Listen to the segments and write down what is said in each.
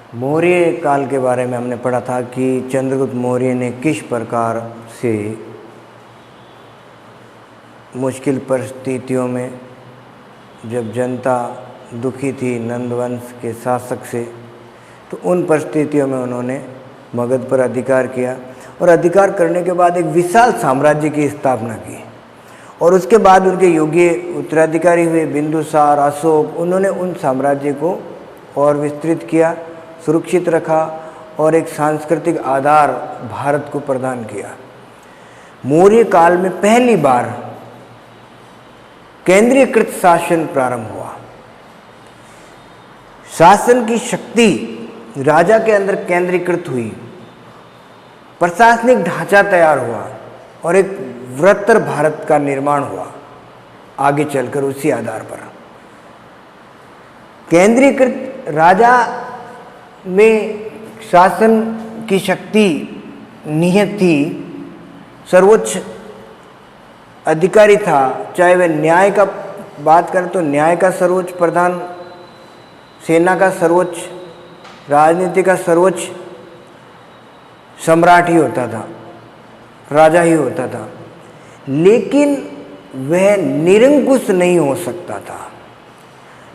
मौर्य काल के बारे में हमने पढ़ा था कि चंद्रगुप्त मौर्य ने किस प्रकार से मुश्किल परिस्थितियों में, जब जनता दुखी थी नंदवंश के शासक से, तो उन परिस्थितियों में उन्होंने मगध पर अधिकार किया और अधिकार करने के बाद एक विशाल साम्राज्य की स्थापना की। और उसके बाद उनके योग्य उत्तराधिकारी हुए बिंदुसार, अशोक। उन्होंने उन साम्राज्य को और विस्तृत किया, सुरक्षित रखा और एक सांस्कृतिक आधार भारत को प्रदान किया। मौर्य काल में पहली बार केंद्रीयकृत शासन प्रारंभ हुआ। शासन की शक्ति राजा के अंदर केंद्रीकृत हुई, प्रशासनिक ढांचा तैयार हुआ और एक वृहत्तर भारत का निर्माण हुआ आगे चलकर। उसी आधार पर केंद्रीकृत राजा में शासन की शक्ति निहित थी, सर्वोच्च अधिकारी था। चाहे वह न्याय का बात करें तो न्याय का सर्वोच्च प्रधान, सेना का सर्वोच्च, राजनीति का सर्वोच्च सम्राट ही होता था, राजा ही होता था। लेकिन वह निरंकुश नहीं हो सकता था।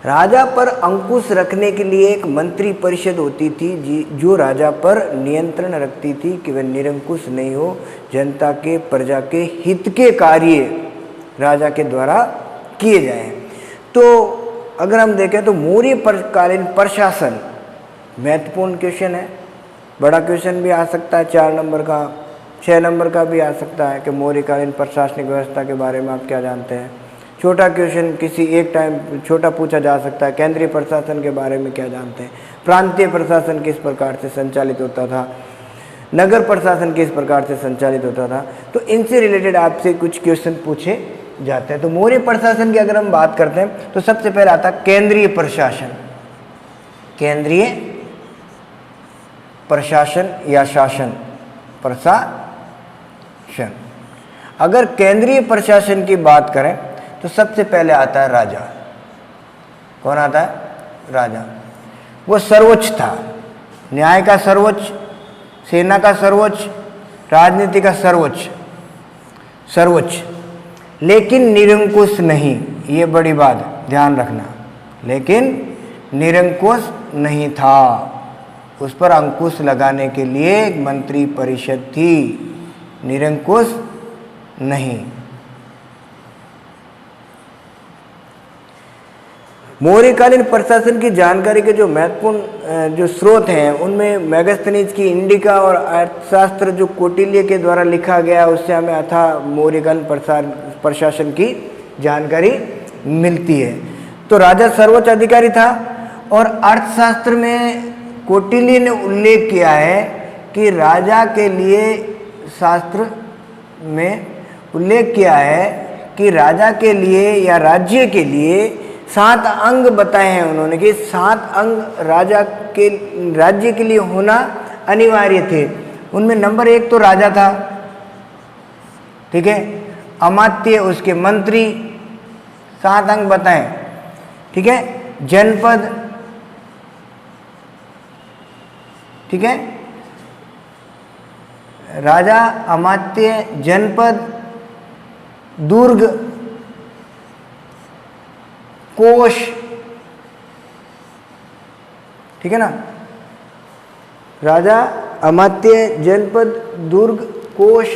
राजा पर अंकुश रखने के लिए एक मंत्री परिषद होती थी जो राजा पर नियंत्रण रखती थी कि वह निरंकुश नहीं हो, जनता के, प्रजा के हित के कार्य राजा के द्वारा किए जाएं। तो अगर हम देखें तो मौर्य कालीन प्रशासन महत्वपूर्ण क्वेश्चन है। बड़ा क्वेश्चन भी आ सकता है 4 नंबर का, 6 नंबर का भी आ सकता है कि मौर्यकालीन प्रशासनिक व्यवस्था के बारे में आप क्या जानते हैं। छोटा क्वेश्चन किसी एक टाइम छोटा पूछा जा सकता है, केंद्रीय प्रशासन के बारे में क्या जानते हैं, प्रांतीय प्रशासन किस प्रकार से संचालित होता था, नगर प्रशासन किस प्रकार से संचालित होता था। तो इनसे रिलेटेड आपसे कुछ क्वेश्चन पूछे जाते हैं। तो मौर्य प्रशासन की अगर हम बात करते हैं तो सबसे पहले आता है केंद्रीय प्रशासन। केंद्रीय प्रशासन या शासन, प्रशासन। अगर केंद्रीय प्रशासन की बात करें तो सबसे पहले आता है राजा। कौन आता है? राजा। वो सर्वोच्च था, न्याय का सर्वोच्च, सेना का सर्वोच्च, राजनीति का सर्वोच्च, लेकिन निरंकुश नहीं। ये बड़ी बात ध्यान रखना, लेकिन निरंकुश नहीं था। उस पर अंकुश लगाने के लिए एक मंत्री परिषद थी, निरंकुश नहीं। मौर्यकालीन प्रशासन की जानकारी के जो महत्वपूर्ण जो स्रोत हैं उनमें मेगास्थनीज की इंडिका और अर्थशास्त्र जो कौटिल्य के द्वारा लिखा गया, उससे हमें अथाह मौर्यकालीन प्रशासन की जानकारी मिलती है। तो राजा सर्वोच्च अधिकारी था और अर्थशास्त्र में कौटिल्य ने उल्लेख किया है कि राजा के लिए, शास्त्र में उल्लेख किया है कि राजा के लिए या राज्य के लिए 7 अंग बताए हैं उन्होंने कि 7 अंग राज्य के लिए होना अनिवार्य थे। उनमें नंबर 1 तो राजा था, ठीक है, अमात्य, उसके मंत्री, 7 अंग बताएं, ठीक है, जनपद, ठीक है, राजा, अमात्य, जनपद, दुर्ग, कोश, ठीक है ना। राजा, अमात्य, जनपद, दुर्ग, कोश,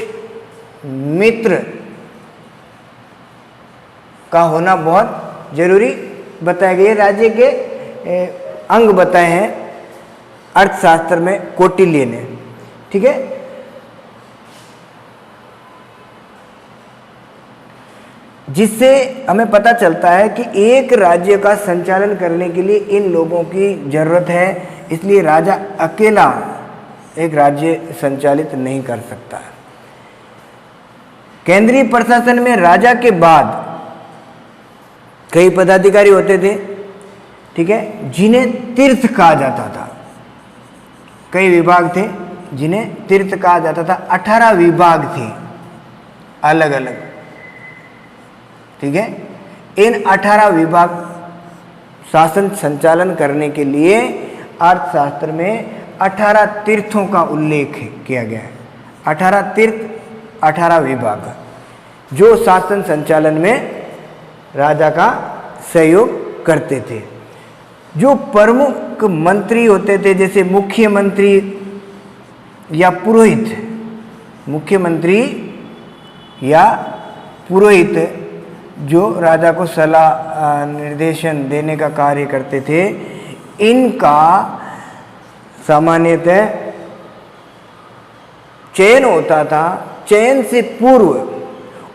मित्र का होना बहुत जरूरी बताया गया। राज्य के अंग बताए हैं अर्थशास्त्र में कौटिल्य ने, ठीक है। जिससे हमें पता चलता है कि एक राज्य का संचालन करने के लिए इन लोगों की जरूरत है, इसलिए राजा अकेला एक राज्य संचालित नहीं कर सकता। केंद्रीय प्रशासन में राजा के बाद कई पदाधिकारी होते थे, ठीक है, जिन्हें तीर्थ कहा जाता था। कई विभाग थे जिन्हें तीर्थ कहा जाता था। 18 विभाग थे अलग अलग, ठीक है। इन 18 विभाग शासन संचालन करने के लिए अर्थशास्त्र में 18 तीर्थों का उल्लेख किया गया है। 18 तीर्थ, 18 विभाग जो शासन संचालन में राजा का सहयोग करते थे। जो प्रमुख मंत्री होते थे, जैसे मुख्यमंत्री या पुरोहित, मुख्यमंत्री या पुरोहित जो राजा को सलाह निर्देशन देने का कार्य करते थे, इनका सामान्यतः चयन होता था। चयन से पूर्व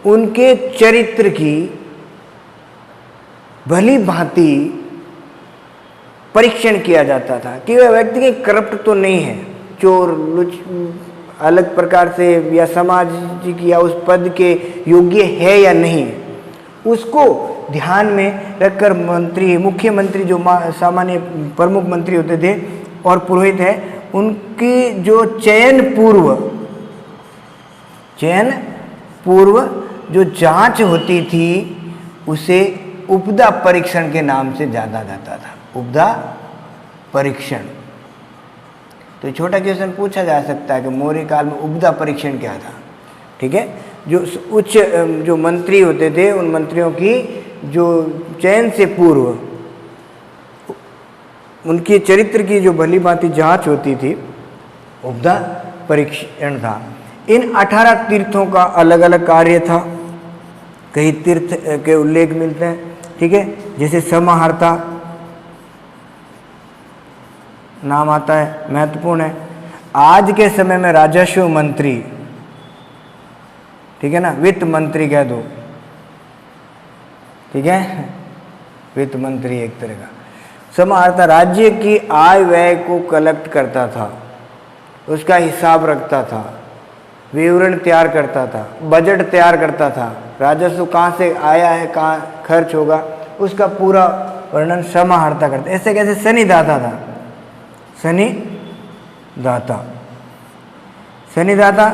उनके चरित्र की भली भांति परीक्षण किया जाता था कि वह व्यक्ति के करप्ट तो नहीं है, चोर लुच अलग प्रकार से या सामाजिक या उस पद के योग्य है या नहीं, उसको ध्यान में रखकर मंत्री, मुख्यमंत्री जो सामान्य प्रमुख मंत्री होते थे और पुरोहित है, उनकी जो चयन पूर्व जो जांच होती थी उसे उपदा परीक्षण के नाम से जाना जाता था। उपदा परीक्षण। तो छोटा क्वेश्चन पूछा जा सकता है कि मौर्य काल में उपदा परीक्षण क्या था। ठीक है, जो उच्च जो मंत्री होते थे उन मंत्रियों की जो चयन से पूर्व उनके चरित्र की जो भली भांति जांच होती थी, उपदा परीक्षण था। इन 18 तीर्थों का अलग अलग कार्य था। कई तीर्थ के उल्लेख मिलते हैं। ठीक है, जैसे समाहर्ता नाम आता है, महत्वपूर्ण है। आज के समय में राजस्व मंत्री, ठीक है ना, वित्त मंत्री कह दो, ठीक है, वित्त मंत्री एक तरह का। समाहर्ता राज्य की आय व्यय को कलेक्ट करता था, उसका हिसाब रखता था, विवरण तैयार करता था, बजट तैयार करता था, राजस्व कहाँ से आया है, कहाँ खर्च होगा, उसका पूरा वर्णन समाहर्ता करता। ऐसे कैसे शनिदाता था, शनिदाता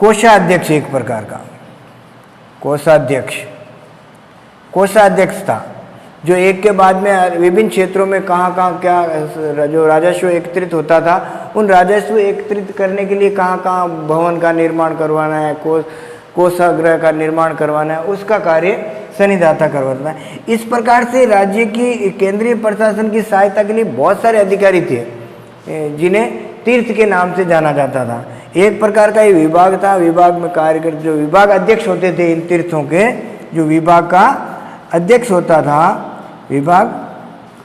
कोषाध्यक्ष एक प्रकार का, कोषाध्यक्ष था, जो एक के बाद में विभिन्न क्षेत्रों में कहाँ क्या जो राजस्व एकत्रित होता था, उन राजस्व एकत्रित करने के लिए कहाँ कहाँ भवन का निर्माण करवाना है, कोषागृह का निर्माण करवाना है, उसका कार्य शनिदाता करवाता है। इस प्रकार से राज्य की केंद्रीय प्रशासन की सहायता के लिए बहुत सारे अधिकारी थे जिन्हें तीर्थ के नाम से जाना जाता था। एक प्रकार का ये विभाग था, विभाग में कार्य करते जो विभाग अध्यक्ष होते थे इन तीर्थों के, जो विभाग का अध्यक्ष होता था, विभाग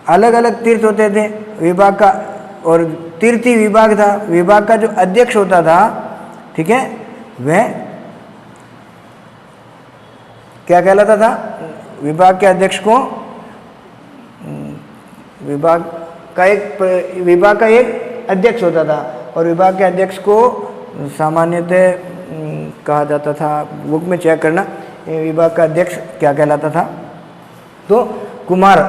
अलग अलग तीर्थ होते थे विभाग का, और तीर्थी विभाग था, विभाग का जो अध्यक्ष होता था, ठीक है, वह क्या कहलाता था, विभाग के अध्यक्ष को विभाग का एक अध्यक्ष होता था, और विभाग के अध्यक्ष को सामान्यतः कहा जाता था, बुक में चेक करना, विभाग का अध्यक्ष क्या कहलाता था, तो कुमार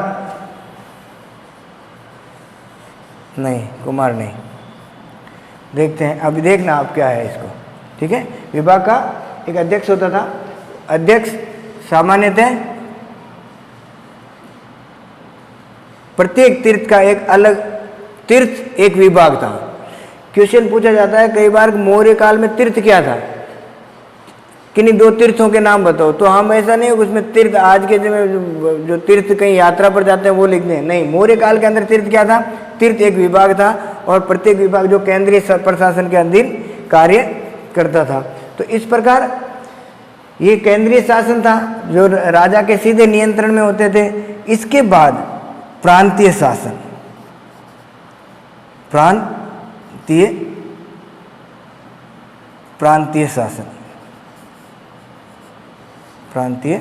नहीं, देखते हैं, अभी देखना आप क्या है इसको। ठीक है, विभाग का एक अध्यक्ष होता था, अध्यक्ष सामान्यतः प्रत्येक तीर्थ का एक अलग तीर्थ एक विभाग था। क्वेश्चन पूछा जाता है कई बार मौर्य काल में तीर्थ क्या था, किन्हीं 2 तीर्थों के नाम बताओ, तो हम ऐसा नहीं उसमें तीर्थ आज के जो तीर्थ कहीं यात्रा पर जाते हैं वो लिखते हैं, नहीं, मौर्य काल के अंदर तीर्थ क्या था, तीर्थ एक विभाग था, और प्रत्येक विभाग जो केंद्रीय प्रशासन के अधीन कार्य करता था। तो इस प्रकार ये केंद्रीय शासन था जो राजा के सीधे नियंत्रण में होते थे। इसके बाद प्रांतीय शासन, प्रांतीय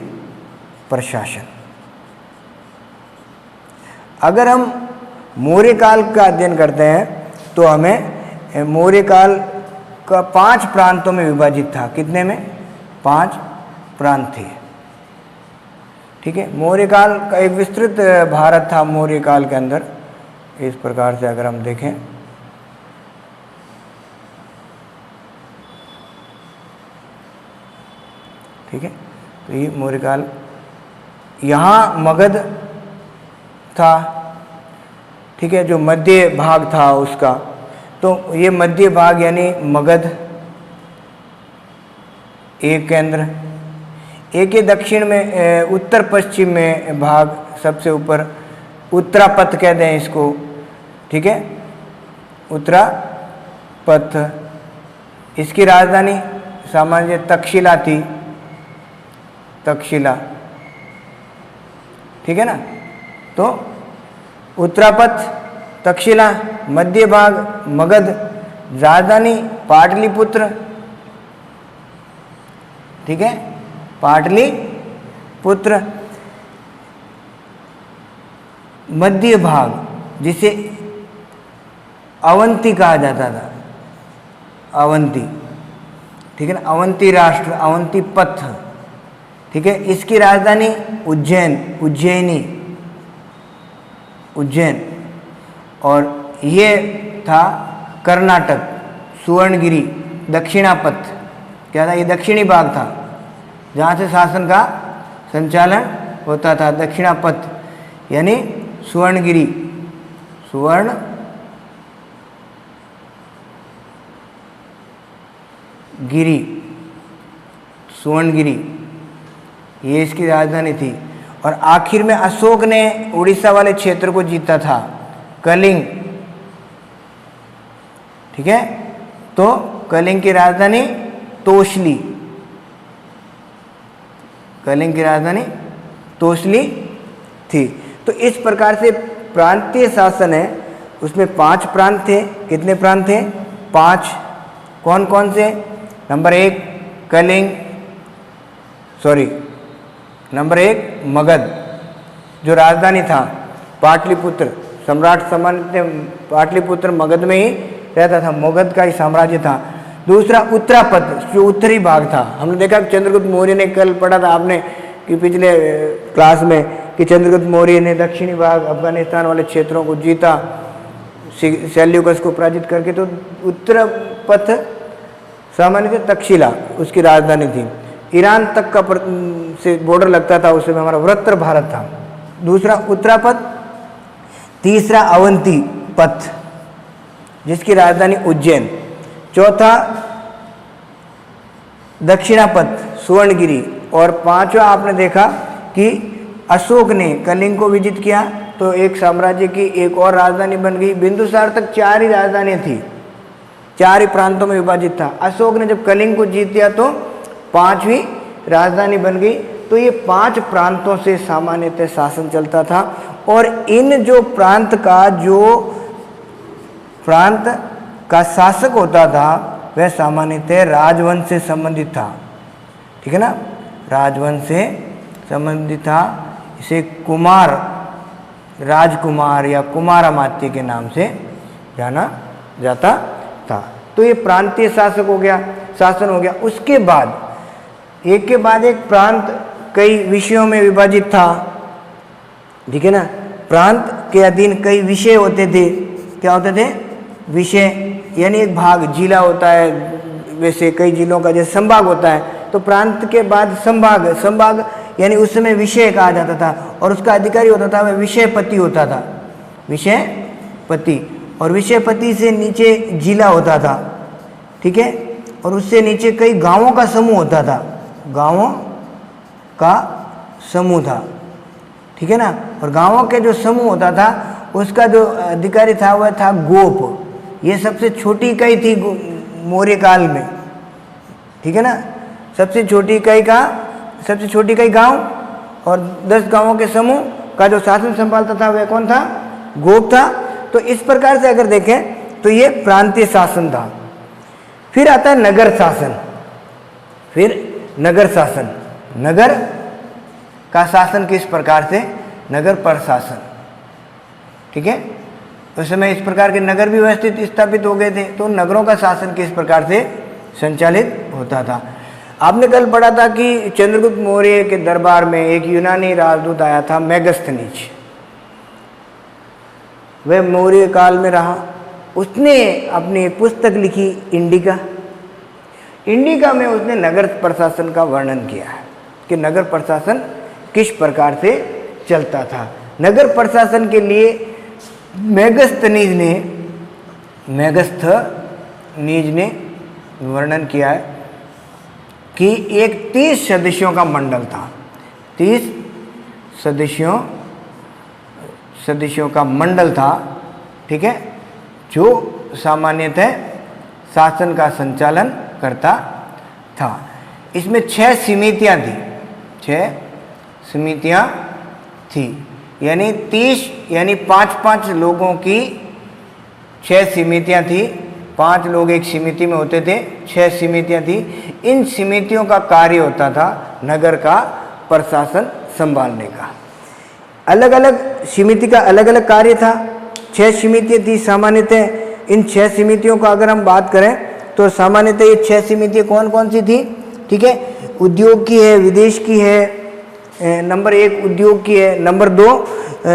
प्रशासन। अगर हम मौर्य काल का अध्ययन करते हैं तो हमें मौर्य काल का 5 प्रांतों में विभाजित था। कितने में? 5 प्रांत थे। ठीक है, मौर्य काल का एक विस्तृत भारत था मौर्य काल के अंदर। इस प्रकार से अगर हम देखें, ठीक है, तो ये मौर्य काल, यहाँ मगध था, ठीक है, जो मध्य भाग था उसका, तो ये मध्य भाग यानी मगध एक केंद्र, एक ये दक्षिण में उत्तर पश्चिम में भाग सबसे ऊपर उत्तरापथ कहते हैं इसको, ठीक है, उत्तरापथ। इसकी राजधानी सामान्य तक्षशिला थी, तक्षशिला, ठीक है ना। तो उत्तरापथ, तक्षशिला, मध्य भाग मगध, राजधानी पाटलिपुत्र, ठीक है, पाटलिपुत्र। मध्य भाग जिसे अवंती कहा जाता था, अवंती, ठीक है ना, अवंती राष्ट्र, अवंती पथ, ठीक है। इसकी राजधानी उज्जैन, उज्जैनी, उज्जैन। और ये था कर्नाटक, सुवर्णगिरी, दक्षिणापथ, क्या था, ये दक्षिणी भाग था जहाँ से शासन का संचालन होता था, दक्षिणापथ यानी सुवर्णगिरी, सुवर्णगिरी, सुवर्णगिरी, ये इसकी राजधानी थी। और आखिर में अशोक ने उड़ीसा वाले क्षेत्र को जीता था, कलिंग, ठीक है। तो कलिंग की राजधानी तोसली, कलिंग की राजधानी तोसली थी। तो इस प्रकार से प्रांतीय शासन है, उसमें 5 प्रांत थे। कितने प्रांत थे? 5। कौन कौन से? Number 1 Kalinga, sorry number 1 Magadh, जो राजधानी था पाटलिपुत्र, सम्राट सामान्य पाटलिपुत्र मगध में ही रहता था, मगध का ही साम्राज्य था। दूसरा उत्तरापथ, जो उत्तरी भाग था। हमने देखा चंद्रगुप्त मौर्य ने, कल पढ़ा था आपने कि पिछले क्लास में, कि चंद्रगुप्त मौर्य ने दक्षिणी भाग अफगानिस्तान वाले क्षेत्रों को जीता, सेल्यूकस को पराजित करके। तो उत्तरापथ सामान्य तक्षशिला उसकी राजधानी थी। ईरान तक का से बॉर्डर लगता था, उस समय हमारा वृत्तर भारत था। दूसरा उत्तरापथ, तीसरा अवंती पथ जिसकी राजधानी उज्जैन, चौथा दक्षिणापथ सुवर्णगिरी, और पांचवा आपने देखा कि अशोक ने कलिंग को विजित किया तो एक साम्राज्य की एक और राजधानी बन गई। बिंदुसार तक 4 ही राजधानियां थी, 4 ही प्रांतों में विभाजित था। अशोक ने जब कलिंग को जीत लिया तो 5वीं राजधानी बन गई। तो ये 5 प्रांतों से सामान्यतः शासन चलता था। और इन जो प्रांत का शासक होता था वह सामान्यतः राजवंश से संबंधित था, ठीक है ना, राजवंश से संबंधित था। इसे कुमार, राजकुमार या कुमारामात्य के नाम से जाना जाता था। तो ये प्रांतीय शासन हो गया। उसके बाद एक के बाद एक प्रांत कई विषयों में विभाजित था, ठीक है ना। प्रांत के अधीन कई विषय होते थे। क्या होते थे? विषय, यानी एक भाग जिला होता है, वैसे कई जिलों का जैसे संभाग होता है, तो प्रांत के बाद संभाग यानी उस समय विषय कहा जाता था, और उसका अधिकारी होता था वह विषयपति होता था, विषयपति। और विषयपति से नीचे जिला होता था, ठीक है, और उससे नीचे कई गांवों का समूह होता था, गांवों का समूह था, ठीक है ना। और गांवों के जो समूह होता था उसका जो अधिकारी था वह था गोप। ये सबसे छोटी इकाई थी मौर्य काल में, ठीक है ना। सबसे छोटी इकाई गांव, और 10 गांवों के समूह का जो शासन संभालता था वह कौन था? गोप था। तो इस प्रकार से अगर देखें तो ये प्रांतीय शासन था। फिर आता है नगर शासन। नगर का शासन किस प्रकार से? नगर प्रशासन, ठीक है। उस समय इस प्रकार के नगर भी व्यवस्थित स्थापित हो गए थे। तो नगरों का शासन किस प्रकार से संचालित होता था? आपने कल पढ़ा था कि चंद्रगुप्त मौर्य के दरबार में एक यूनानी राजदूत आया था, मेगस्थनीज। वह मौर्य काल में रहा। उसने अपनी एक पुस्तक लिखी, इंडिका में उसने नगर प्रशासन का वर्णन किया है कि नगर प्रशासन किस प्रकार से चलता था। नगर प्रशासन के लिए मेगस्थनीज ने वर्णन किया है कि एक 30 सदस्यों का मंडल था, 30 सदस्यों का मंडल था, ठीक है, जो सामान्यतः शासन का संचालन करता था। इसमें 6 समितियां थी, 6 समितियां थी, यानी 30 यानी 5-5 लोगों की 6 समितियां थी, 5 लोग एक समिति में होते थे, 6 समितियां थी। इन समितियों का कार्य होता था नगर का प्रशासन संभालने का। अलग अलग समिति का अलग अलग कार्य था। 6 समितियां थी सामान्यतः। इन 6 समितियों का अगर हम बात करें तो सामान्यतः ये 6 समितियां कौन कौन सी थी, ठीक है, उद्योग की है, विदेश की है, नंबर 1 उद्योग की है, नंबर 2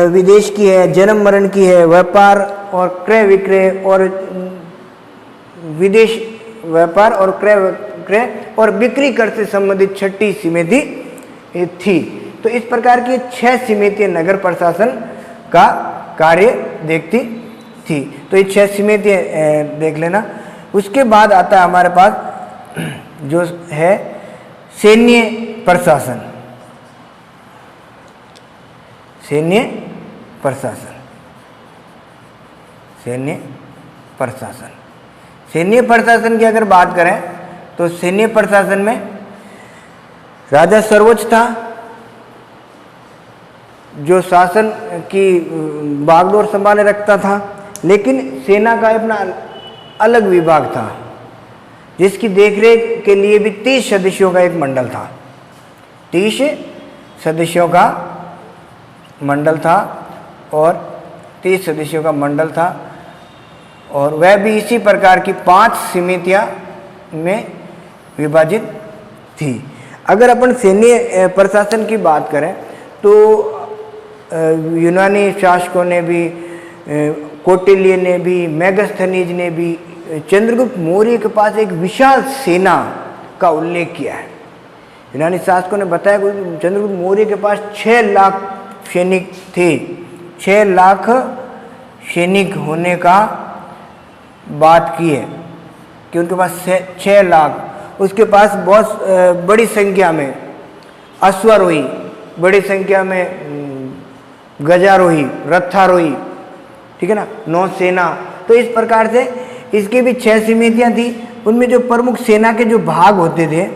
विदेश की है, जन्म मरण की है, व्यापार और क्रय विक्रय और विदेश व्यापार और क्रय विक्रय और बिक्री कर से संबंधित 6ठी समिति थी। तो इस प्रकार की 6 समितियां नगर प्रशासन का कार्य देखती थी। तो ये 6 समितियां देख लेना। उसके बाद आता है हमारे पास जो है सैन्य प्रशासन। सैन्य प्रशासन, सैन्य प्रशासन, सैन्य प्रशासन की अगर बात करें तो सैन्य प्रशासन में राजा सर्वोच्च था, जो शासन की बागडोर संभाले रखता था। लेकिन सेना का अपना अलग विभाग था, जिसकी देखरेख के लिए भी 30 सदस्यों का एक मंडल था, 30 सदस्यों का मंडल था और 30 सदस्यों का मंडल था। और वह भी इसी प्रकार की 5 समितियां में विभाजित थी। अगर अपन सैन्य प्रशासन की बात करें तो यूनानी शासकों ने भी, कौटिल्य ने भी, मेगस्थनीज ने भी चंद्रगुप्त मौर्य के पास एक विशाल सेना का उल्लेख किया है। यूनानी शासकों ने बताया कि चंद्रगुप्त मौर्य के पास 6 लाख सैनिक थे, 6 लाख सैनिक होने का बात की है कि उनके पास 6 लाख। उसके पास बहुत बड़ी संख्या में अश्वारोही, बड़ी संख्या में गजारोही, रथारोही, ठीक है ना, नौसेना। तो इस प्रकार से इसकी भी 6 समितियां थी। उनमें जो प्रमुख सेना के जो भाग होते थे,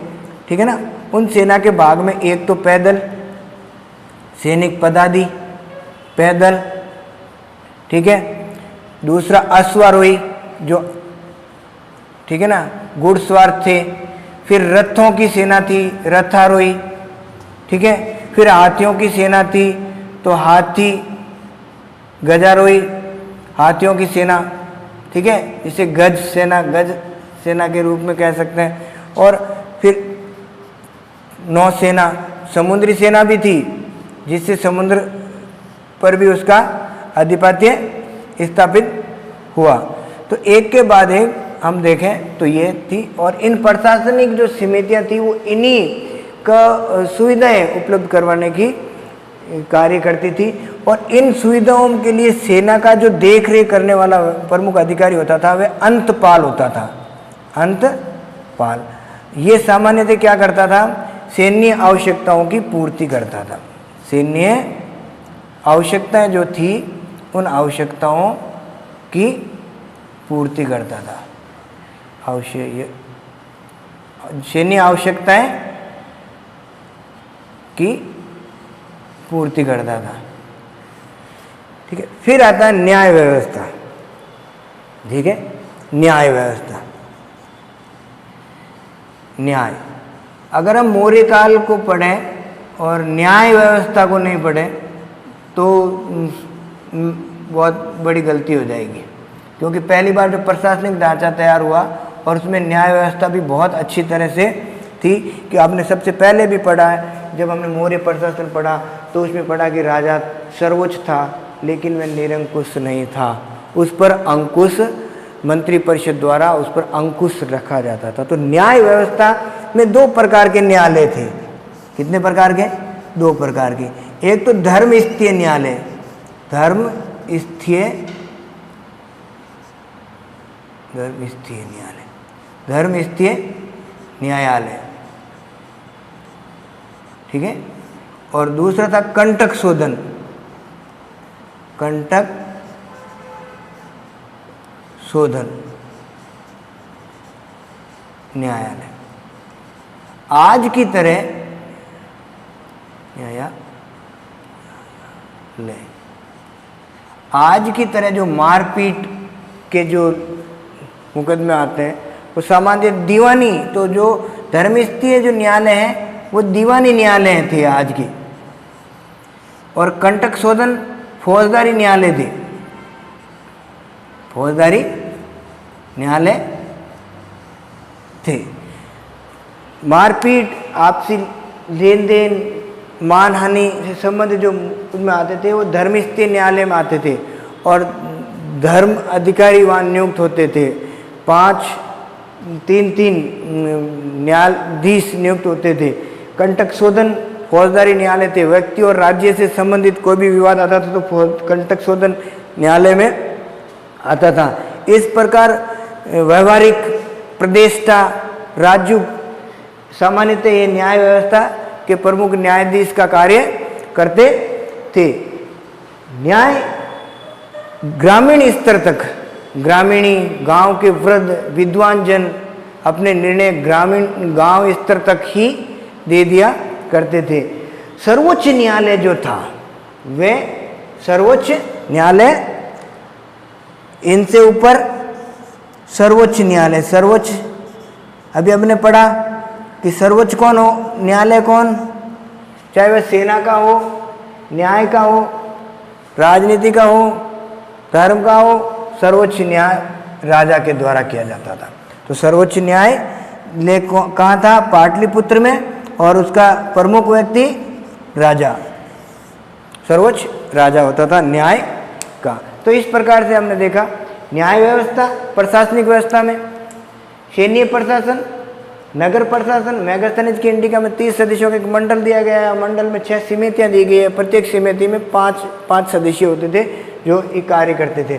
ठीक है ना, उन सेना के भाग में एक तो पैदल सैनिक पदादि, पैदल, ठीक है, दूसरा अश्वारोही जो, ठीक है ना, घुड़सवार थे, फिर रथों की सेना थी, रथारोही, ठीक है, फिर हाथियों की सेना थी, तो हाथी, गजारोही, हाथियों की सेना, ठीक है, जिसे गज सेना के रूप में कह सकते हैं। और फिर नौसेना, समुद्री सेना भी थी, जिससे समुद्र पर भी उसका आधिपत्य स्थापित हुआ। तो एक के बाद एक हम देखें तो ये थी। और इन प्रशासनिक जो समितियां थी वो इन्हीं का सुविधाएं उपलब्ध करवाने की कार्य करती थी। और इन सुविधाओं के लिए सेना का जो देख रेख करने वाला प्रमुख अधिकारी होता था वह अंतपाल होता था, अंतपाल। ये सामान्यतः क्या करता था, सैन्य आवश्यकताओं की पूर्ति करता था। सैन्य आवश्यकताएं जो थी उन आवश्यकताओं की पूर्ति करता था। सैन्य आवश्यकताएं की पूर्ति करता था, ठीक है। फिर आता है न्याय व्यवस्था, ठीक है, न्याय व्यवस्था। न्याय, अगर हम मौर्य काल को पढ़ें और न्याय व्यवस्था को नहीं पढ़ें तो बहुत बड़ी गलती हो जाएगी, क्योंकि पहली बार जो प्रशासनिक ढांचा तैयार हुआ और उसमें न्याय व्यवस्था भी बहुत अच्छी तरह से थी। कि आपने सबसे पहले भी पढ़ा है, जब हमने मौर्य प्रशासन पढ़ा तो उसमें पढ़ा कि राजा सर्वोच्च था लेकिन वह निरंकुश नहीं था, उस पर अंकुश, मंत्री परिषद द्वारा उस पर अंकुश रखा जाता था। तो न्याय व्यवस्था में 2 प्रकार के न्यायालय थे। कितने प्रकार के? 2 प्रकार के। एक तो धर्म स्थीय न्यायालय, धर्म स्थीय धर्मस्थीय न्यायालय, धर्मस्थीय न्यायालय, ठीक है। और दूसरा था कंटक शोधन, कंटक शोधन न्यायालय। आज की तरह न्यायालय, आज की तरह जो मारपीट के जो मुकदमे आते हैं वो सामान्य दीवानी, तो जो धर्मस्थीय जो न्यायालय है वो दीवानी न्यायालय थे आज की, और कंटक शोधन फौजदारी न्यायालय थे, फौजदारी न्यायालय थे। मारपीट, आपसी लेन देन, मानहानि से संबंधित जो उसमें आते थे वो धर्मस्थीय न्यायालय में आते थे, और धर्म अधिकारी वहाँ नियुक्त होते थे। 3 न्यायाधीश नियुक्त होते थे। कंटक शोधन फौजदारी न्यायालय थे, व्यक्ति और राज्य से संबंधित कोई भी विवाद आता था तो कंटक शोधन न्यायालय में आता था। इस प्रकार व्यवहारिक प्रतिष्ठा राज्य सामान्यतः ये न्याय व्यवस्था के प्रमुख न्यायाधीश का कार्य करते थे। न्याय ग्रामीण स्तर तक, ग्रामीणी गांव के वृद्ध विद्वान जन अपने निर्णय ग्रामीण गांव स्तर तक ही दे दिया करते थे। सर्वोच्च न्यायालय जो था वे सर्वोच्च न्यायालय, इनसे ऊपर सर्वोच्च न्यायालय, सर्वोच्च अभी हमने पढ़ा कि सर्वोच्च कौन हो, न्यायालय कौन, चाहे वह सेना का हो, न्याय का हो, राजनीति का हो, धर्म का हो, सर्वोच्च न्याय राजा के द्वारा किया जाता था। तो सर्वोच्च न्यायालय कहाँ था, पाटलिपुत्र में, और उसका प्रमुख व्यक्ति राजा, सर्वोच्च राजा होता था न्याय का। तो इस प्रकार से हमने देखा न्याय व्यवस्था, प्रशासनिक व्यवस्था में सैन्य प्रशासन, नगर प्रशासन, मैगस्थनीज की इंडिका में 30 सदस्यों का एक मंडल दिया गया है। मंडल में 6 समितियां दी गई है, प्रत्येक समिति में 5 सदस्य होते थे जो ये कार्य करते थे।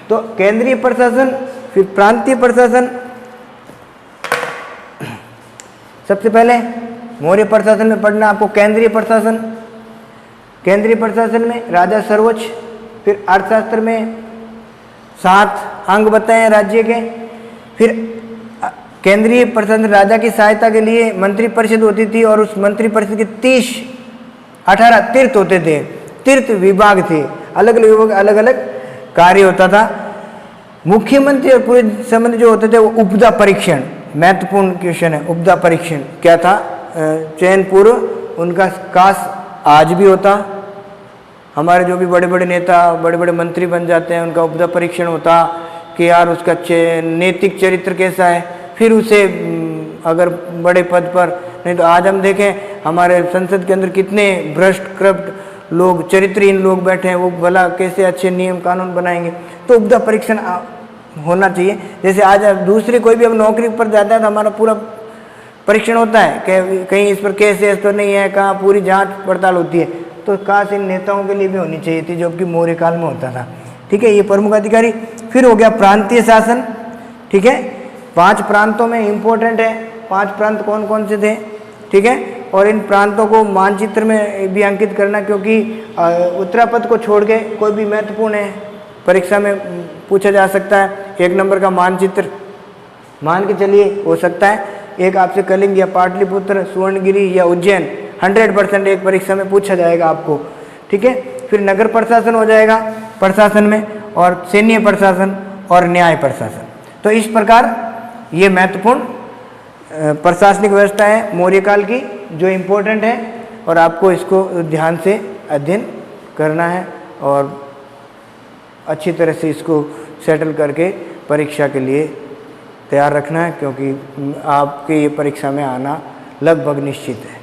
तो केंद्रीय प्रशासन, फिर प्रांतीय प्रशासन। सबसे पहले मौर्य प्रशासन में पढ़ना आपको केंद्रीय प्रशासन। केंद्रीय प्रशासन में राजा सर्वोच्च, फिर अर्थशास्त्र में 7 अंग बताए हैं राज्य के। फिर केंद्रीय प्रशासन राजा की सहायता के लिए मंत्री परिषद होती थी, और उस मंत्री परिषद के 18 तीर्थ होते थे, तीर्थ विभाग थे, अलग अलग विभाग, अलग अलग कार्य होता था। मुख्यमंत्री और पूरे संबंध जो होते थे वो उपदा परीक्षण, महत्वपूर्ण क्वेश्चन है, उपदा परीक्षण क्या था, चयन पूर्व उनका काश आज भी होता। हमारे जो भी बड़े बड़े नेता, बड़े बड़े मंत्री बन जाते हैं, उनका उपदा परीक्षण होता कि यार उसका नैतिक चरित्र कैसा है, फिर उसे अगर बड़े पद पर, नहीं तो आज हम देखें हमारे संसद के अंदर कितने भ्रष्ट कृप्ट लोग, चरित्रहीन लोग बैठे हैं, वो भला कैसे अच्छे नियम कानून बनाएंगे। तो उपदा परीक्षण होना चाहिए। जैसे आज दूसरे कोई भी अब नौकरी पर जाता है तो हमारा पूरा परीक्षण होता है कि कहीं इस पर केस है तो नहीं है, कहाँ पूरी जांच पड़ताल होती है। तो काश इन नेताओं के लिए भी होनी चाहिए थी, जो कि मौर्य काल में होता था। ठीक है, ये प्रमुख अधिकारी। फिर हो गया प्रांतीय शासन। ठीक है, 5 प्रांतों में इम्पोर्टेंट है, 5 प्रांत कौन कौन से थे। ठीक है, और इन प्रांतों को मानचित्र में भी अंकित करना, क्योंकि उत्तरापद को छोड़ के कोई भी महत्वपूर्ण है, परीक्षा में पूछा जा सकता है। 1 नंबर का मानचित्र मान के चलिए हो सकता है, एक आपसे कलिंग या पाटलिपुत्र, सुवर्णगिरी या उज्जैन 100% एक परीक्षा में पूछा जाएगा आपको। ठीक है, फिर नगर प्रशासन हो जाएगा प्रशासन में, और सैन्य प्रशासन और न्याय प्रशासन। तो इस प्रकार ये महत्वपूर्ण प्रशासनिक व्यवस्था है मौर्य काल की, जो इम्पोर्टेंट है, और आपको इसको ध्यान से अध्ययन करना है और अच्छी तरह से इसको सेटल करके परीक्षा के लिए तैयार रखना है, क्योंकि आपके ये परीक्षा में आना लगभग निश्चित है।